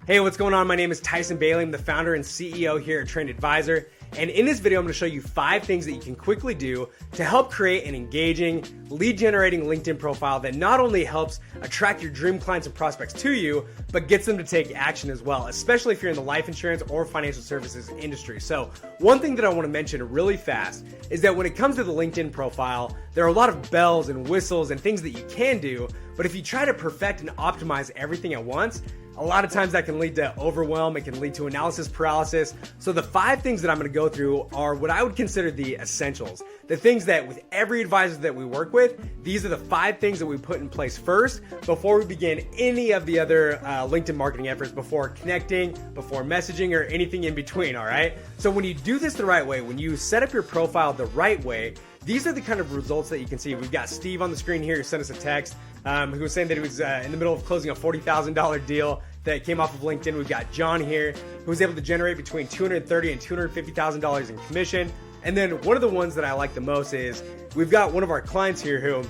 Hey, what's going on? My name is Tyson Bailey. I'm the founder and CEO here at Trend Advisor. And in this video, I'm going to show you 5 things that you can quickly do to help create an engaging, lead-generating LinkedIn profile that not only helps attract your dream clients and prospects to you, but gets them to take action as well, especially if you're in the life insurance or financial services industry. So one thing that I want to mention really fast is that when it comes to the LinkedIn profile, there are a lot of bells and whistles and things that you can do, but if you try to perfect and optimize everything at once, a lot of times that can lead to overwhelm. It can lead to analysis paralysis. So the 5 things that I'm going to go through are what I would consider the essentials. The things that with every advisor that we work with, these are the 5 things that we put in place first before we begin any of the other LinkedIn marketing efforts, before connecting, before messaging, or anything in between, all right? So when you do this the right way, when you set up your profile the right way, these are the kind of results that you can see. We've got Steve on the screen here who sent us a text who was saying that he was in the middle of closing a $40,000 deal that came off of LinkedIn. We've got John here who was able to generate between $230,000 and $250,000 in commission. And then one of the ones that I like the most is we've got one of our clients here who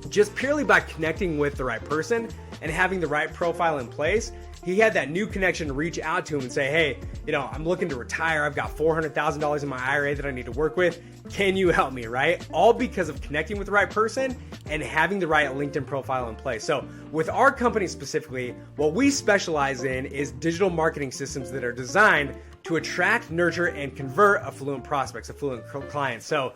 just purely by connecting with the right person and having the right profile in place, he had that new connection reach out to him and say, hey, I'm looking to retire. I've got $400,000 in my IRA that I need to work with. Can you help me, right? All because of connecting with the right person and having the right LinkedIn profile in place. So with our company specifically, what we specialize in is digital marketing systems that are designed to attract, nurture, and convert affluent prospects, affluent clients. So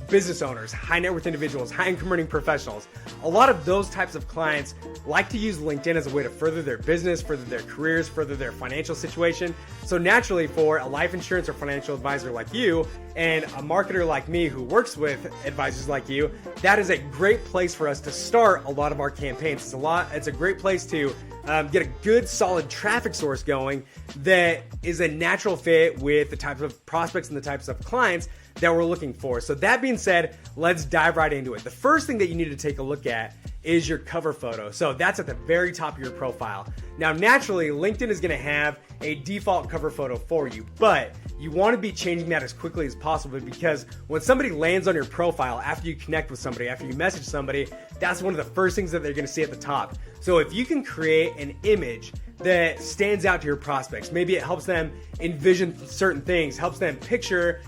business owners, high net worth individuals, high income earning professionals, a lot of those types of clients like to use LinkedIn as a way to further their business, further their careers, further their financial situation. So naturally for a life insurance or financial advisor like you and a marketer like me who works with advisors like you, that is a great place for us to start a lot of our campaigns. It's a great place to get a good solid traffic source going that is a natural fit with the types of prospects and the types of clients that we're looking for. So that being said, let's dive right into it. The first thing that you need to take a look at is your cover photo. So that's at the very top of your profile. Now, naturally, LinkedIn is gonna have a default cover photo for you, but you wanna be changing that as quickly as possible because when somebody lands on your profile, after you connect with somebody, after you message somebody, that's one of the first things that they're gonna see at the top. So if you can create an image that stands out to your prospects, maybe it helps them envision certain things, helps them picture,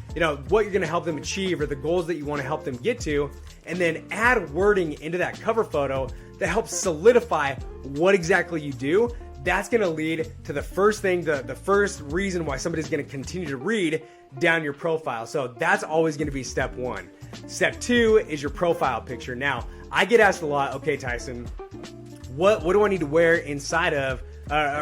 what you're gonna help them achieve or the goals that you wanna help them get to, and then add wording into that cover photo that helps solidify what exactly you do, that's gonna lead to the first thing, the first reason why somebody's gonna continue to read down your profile. So that's always gonna be step 1. Step 2 is your profile picture. Now, I get asked a lot, okay, Tyson, what do I need to wear inside of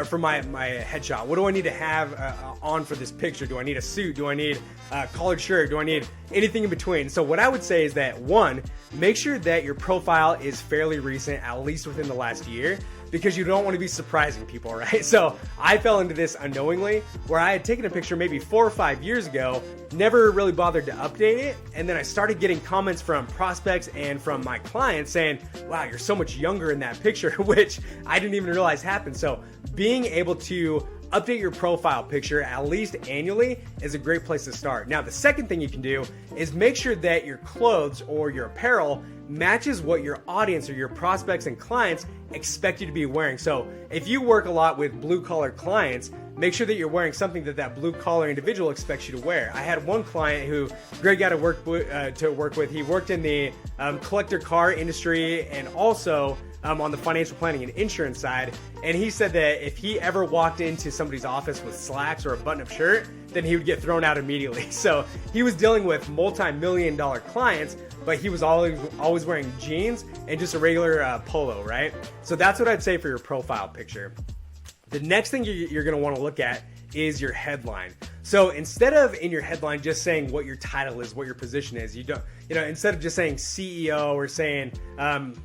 for my headshot? What do I need to have on for this picture? Do I need a suit? Do I need a collared shirt? Do I need anything in between? So what I would say is that 1, make sure that your profile is fairly recent, at least within the last year, because you don't want to be surprising people, right? So I fell into this unknowingly where I had taken a picture maybe 4 or 5 years ago, never really bothered to update it. And then I started getting comments from prospects and from my clients saying, wow, you're so much younger in that picture, which I didn't even realize happened. So being able to update your profile picture at least annually is a great place to start. Now, the second thing you can do is make sure that your clothes or your apparel matches what your audience or your prospects and clients expect you to be wearing. So if you work a lot with blue collar clients, make sure that you're wearing something that blue collar individual expects you to wear. I had one client who, great guy to work with. He worked in the collector car industry and also on the financial planning and insurance side. And he said that if he ever walked into somebody's office with slacks or a button-up shirt, then he would get thrown out immediately. So he was dealing with multi-million-dollar clients, but he was always wearing jeans and just a regular polo, right? So that's what I'd say for your profile picture. The next thing you're going to want to look at is your headline. So instead of in your headline just saying what your title is, what your position is, instead of just saying CEO or saying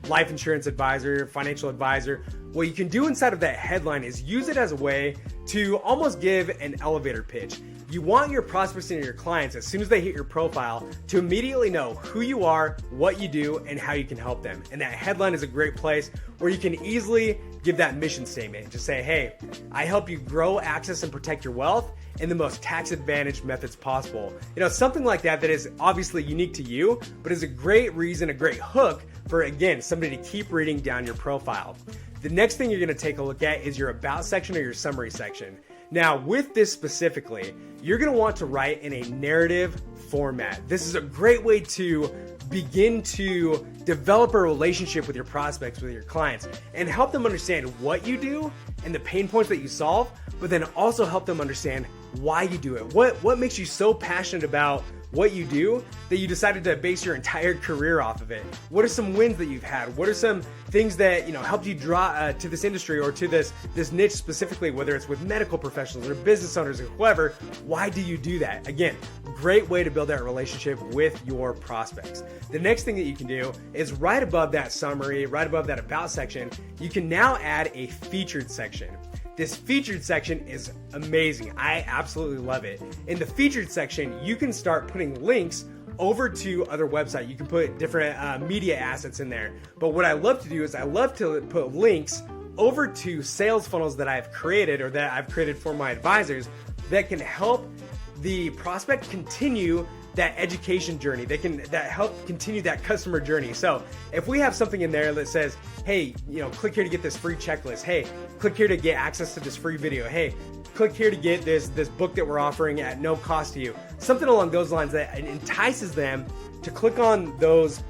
life insurance advisor, financial advisor, what you can do inside of that headline is use it as a way to almost give an elevator pitch. You want your prospects and your clients, as soon as they hit your profile, to immediately know who you are, what you do, and how you can help them. And that headline is a great place where you can easily give that mission statement. Just say, hey, I help you grow, access, and protect your wealth in the most tax-advantaged methods possible. Something like that is obviously unique to you, but is a great reason, a great hook for, again, somebody to keep reading down your profile. The next thing you're gonna take a look at is your about section or your summary section. Now, with this specifically, you're gonna want to write in a narrative format. This is a great way to begin to develop a relationship with your prospects, with your clients, and help them understand what you do and the pain points that you solve, but then also help them understand why you do it. What makes you so passionate about what you do that you decided to base your entire career off of it? What are some wins that you've had? What are some things that helped you draw to this industry or to this niche specifically, whether it's with medical professionals or business owners or whoever? Why do you do that? Again, great way to build that relationship with your prospects. The next thing that you can do is right above that summary, right above that about section, you can now add a featured section. This featured section is amazing. I absolutely love it. In the featured section, you can start putting links over to other websites. You can put different media assets in there. But what I love to do is I love to put links over to sales funnels that I've created or that I've created for my advisors that can help the prospect continue that education journey. That help continue that customer journey. So if we have something in there that says, hey, click here to get this free checklist. Hey, click here to get access to this free video. Hey, click here to get this book that we're offering at no cost to you. Something along those lines that entices them to click on those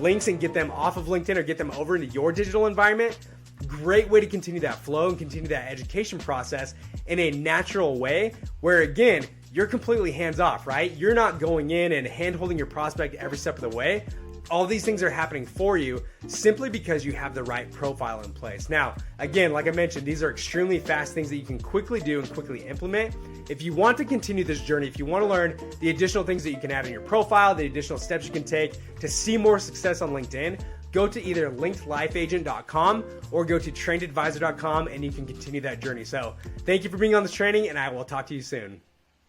links and get them off of LinkedIn or get them over into your digital environment. Great way to continue that flow and continue that education process in a natural way where, again, you're completely hands-off, right? You're not going in and hand-holding your prospect every step of the way. All these things are happening for you simply because you have the right profile in place. Now, again, like I mentioned, these are extremely fast things that you can quickly do and quickly implement. If you want to continue this journey, if you want to learn the additional things that you can add in your profile, the additional steps you can take to see more success on LinkedIn, go to either linkedlifeagent.com or go to trainedadvisor.com and you can continue that journey. So thank you for being on this training, and I will talk to you soon.